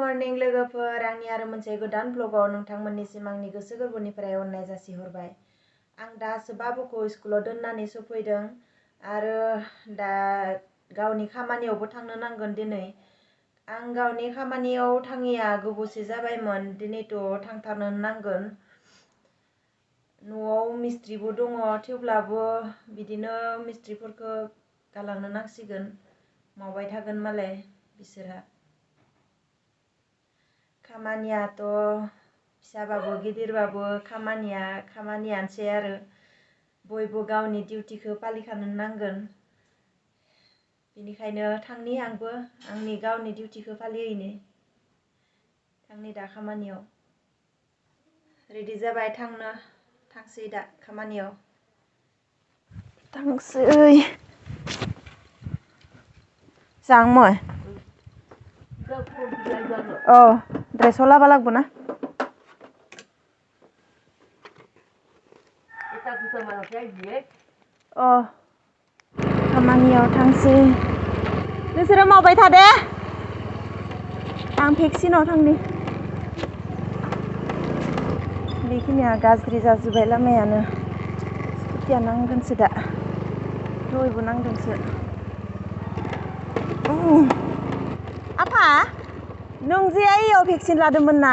Morning लोगोफोर आंनि आरो मोनसे गोदान ब्लगाव नोंथांमोननिसिम आंनि गोसो गोरबोनिफ्राय अननाय जासिहरबाय। आं दासो बाबुखौ स्कुलाव दोननानै सफैदों आरो दा गावनि खामानियावबो थांनो नांगोन दिनै। आं गावनि खामानियाव थाङिया गोबावसो जाबायमोन, दिनैथ' थांथारनो नांगोन। न'आव मिस्ट्रिबो दङ, थेवब्लाबो बिदिनो मिस्ट्रिफोरखौ गालांनो नांसिगोन। मावबाय थागोन मालाय बिसोरहा। खामानियाथ' फिसाबाबो गिदिरबाबो खामानियानोसै आरो बयबो गावनि डिउटिखौ फालिखानो नांगोन। बेनिखायनो थांनि आंबो आंनि गावनि डिउटिखौ फालिहैनो। थांनि दा खामानियाव रेडि जाबाय, थांसै दा खामानियाव थांसै। जांमय ड्रेसआव लाबा लागबो ना। खामानियाव थांसै। नोंसोरो मावबाय था दे, आं भेक्सिनाव थांनि। बेखिनिया गाज्रि जाजोब्बाय लामायानो। स्कुटिया नांगोनसो दा, दहायबो नांदोंसो। आफा, नों जे आइयाव भेक्सिन लादोंमोन ना,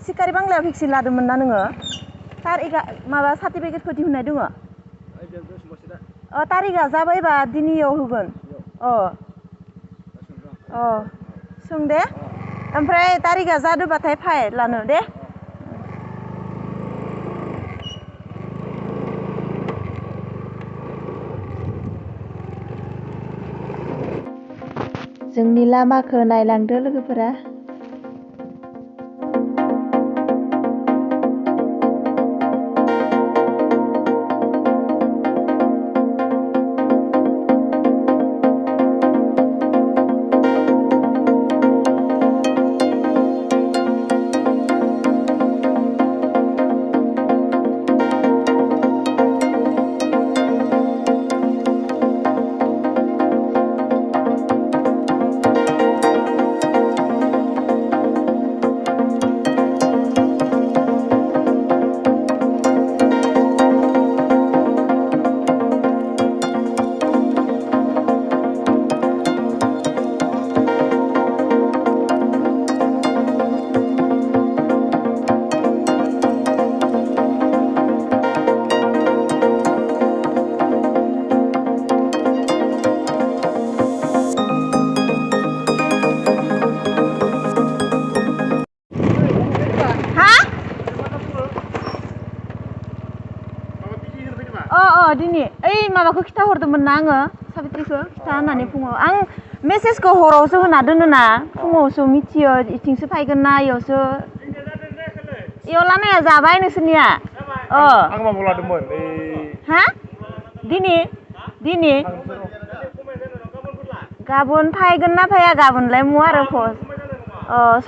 सिखारि बांलायाव भेक्सिन लादोंमोन ना नोङो? तारिखआ माबा सार्टिफिकेटखौ दिहुननाय दङ? तारिखआ जाबायबा दिनैयाव होगोन। सों दे, ओमफ्राय तारिखआ जादोंबाथाय फाय लानो दे। जोंनि लामाखौ नायलांदो लोगोफोरा। दिनै ओइ माबाखौ खिथा हरदोंमोन ना आङो, साबित्रिखौ खिथा होननानै फुङाव। आं मेसेजखौ हरावसो होना दोनो ना, फुङावसो मिथियो इथिंसो फैगोन ना इयावसो। इयाव लामाया जाबाय नोंसोरनिया? आं माबायाव लादोंमोन। हा? दिनै गाबोन फायगोन ना फाया? गाबोनलाय मु आरो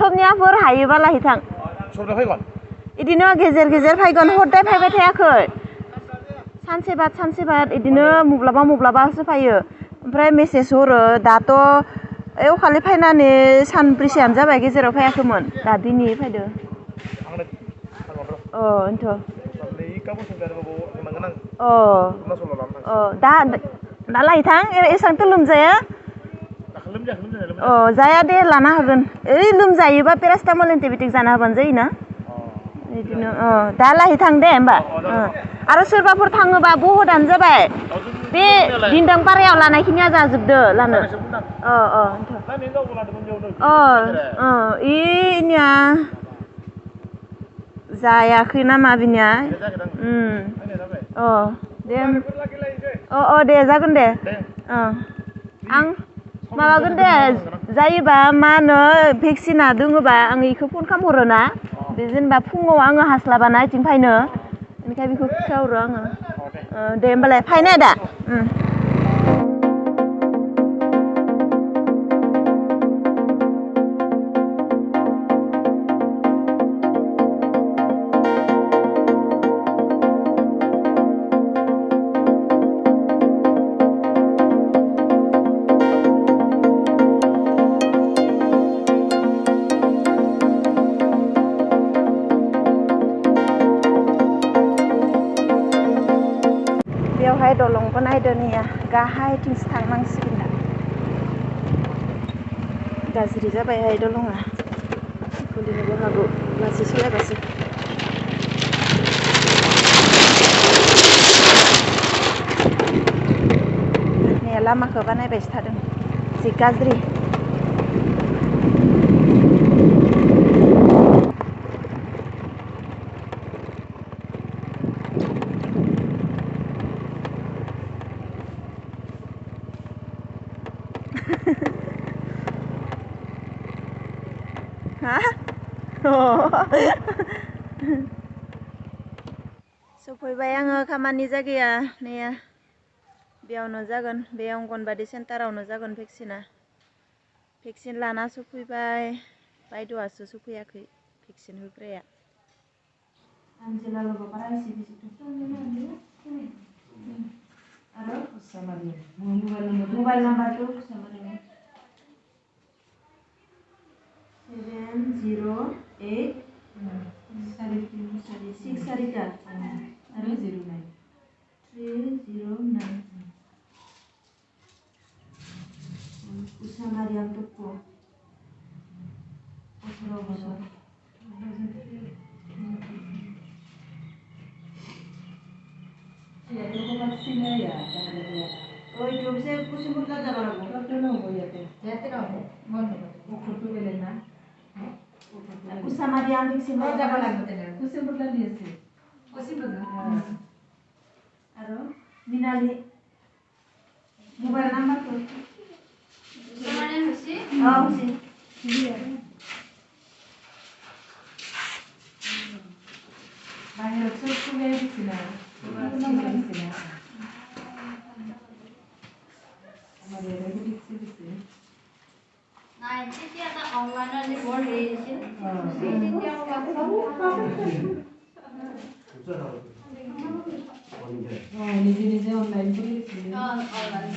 सबनियाफोर हायोबा लाहैथां। बिदिनो गेजेर गेजेर फायगोन, हदाय फायबाय थायाखै। सानसे बाद बिदिनो मब्लाबासो फायो। ओमफ्राय मेसेज हरो। दाथ' अखालि फायनानै सानब्रैसोआनो जाबाय, गेजेराव फायाखैमोन। दा दिनै फायदो। दा लायथां एसांथ' लोमजाया। जाया दे, लाना होगोन। ओइ लोमजायोबा पेरासिटामल एन्टिबायटिक जाना होबानो जायोना। बिदिनो दा लाहैथां दे होमबा। आरो सोरबाफोर थाङोबा बहुदानो जाबाय, बे दिन्दां पारायाव लानायखिनिया जाजोबदो लानो। इनिया जायाखै नामा बिनिया? दे दे जागोन दे। आं माबागोन दे, जायोबा मा होनो भेक्सिना दोङोबा आं इखौ फन खालामहरो ना। बे जेनेबा फुङाव आङो हास्लाबाना इथिं फायनो, बेनिखायनो बेखौ खिथाहरो आङो। दे होमबालाय फायनाय दा। दलंखौ नायदो नैया गाहायथिंसो थांनांसिगोन दा गाज्रि जाबायहाय दलङा खुलिनोबो हागौ लासै सालायबासो नैया लामाखौ बानायबायसो थादों जि गाज्रि ha सफैबाय आङो खामानि जायगाया नैया बेयावनो जागोन बे अंगनबादि सेन्टारावनो जागोन भेक्सिन लाना सफैबाय बायद'आसो सफैयाखै भेक्सिन होग्राया आनजिला लोगो बारा एसे आरो मबाइल नाम्बारखौ 708 6 सारिता आरो 309 उसामारियाम टप्प 18 বছর ওই জবসে কুসুমপুর জায়গা লাগবো কত নাও ইয়াতে যেতে রাখো বন্ধ উপর পেলে না উসামারিয়াম ভ্যাকসিন জায়গা লাগবে তাহলে কুসুমপুর দিয়েছে কুসুমপুর আর মিনালি মোবাইল নাম্বার তো উসামারিয়াম হচ্ছে হ্যাঁ হচ্ছে বাইরে সব খুলে দিছি না আমাদের রেডি দিছি না এটা তো অনলাইনে বোর্ড হয়েছে এটা নিজে নিজে অনলাইন করে দিছি অনলাইন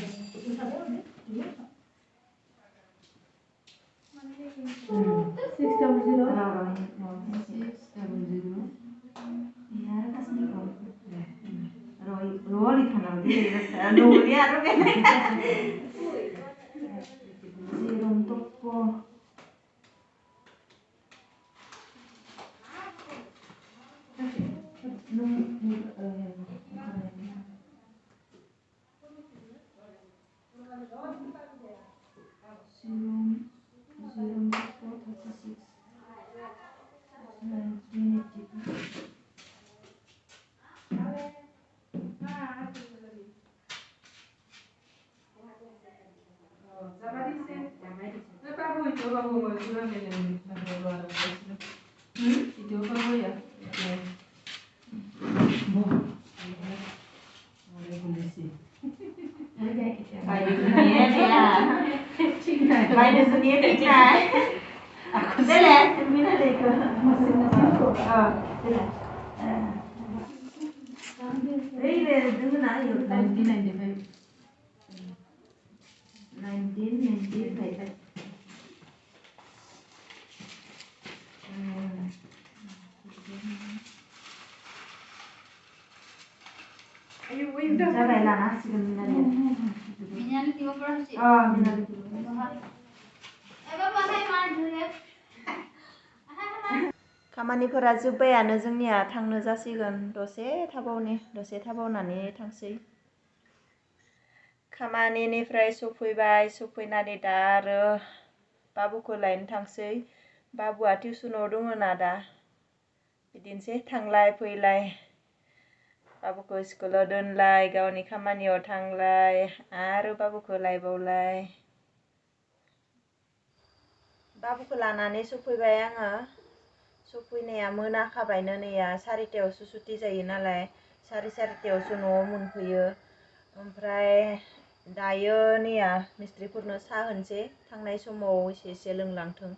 600 यार कसनी को रोली खाना दे नो यार जीरोम टप्पो Bayar sendiri kan? Aku deh, mina deh ke mesin aku. Oh, deh. Ini dulu na yuk 1995. 1995. Ayo, window. Coba lah nasi mina deh. Mina deh tiba berapa? Oh, mina deh tiba. खामानिफोरा जोब्बायानो जोंनिया थांनो जासिगोन दसे थाबावनानै थांसै खामानिनिफ्राय सफैबाय सफैनानै दा आरो बाबुखौ लायनो थांसै बाबुआ टिउसनाव दङ ना दा बिदिनोसै थांलाय फैलाय बाबुखौ स्कुलाव दोनलाय गावनि खामानियाव थांलाय आरो बाबुखौ लायबावलाय बाबुखौ लानानै सफैबाय आङो सफैनाया मोनाखाबायनो नैया 4टायावसो सुटि जायो नालाय 4:30टायावसो न'आव मोनफैयो ओमफ्राय दायो नैया मिस्ट्रिफोरनो साहा होनोसै थांनाय समाव एसे लोंलांथों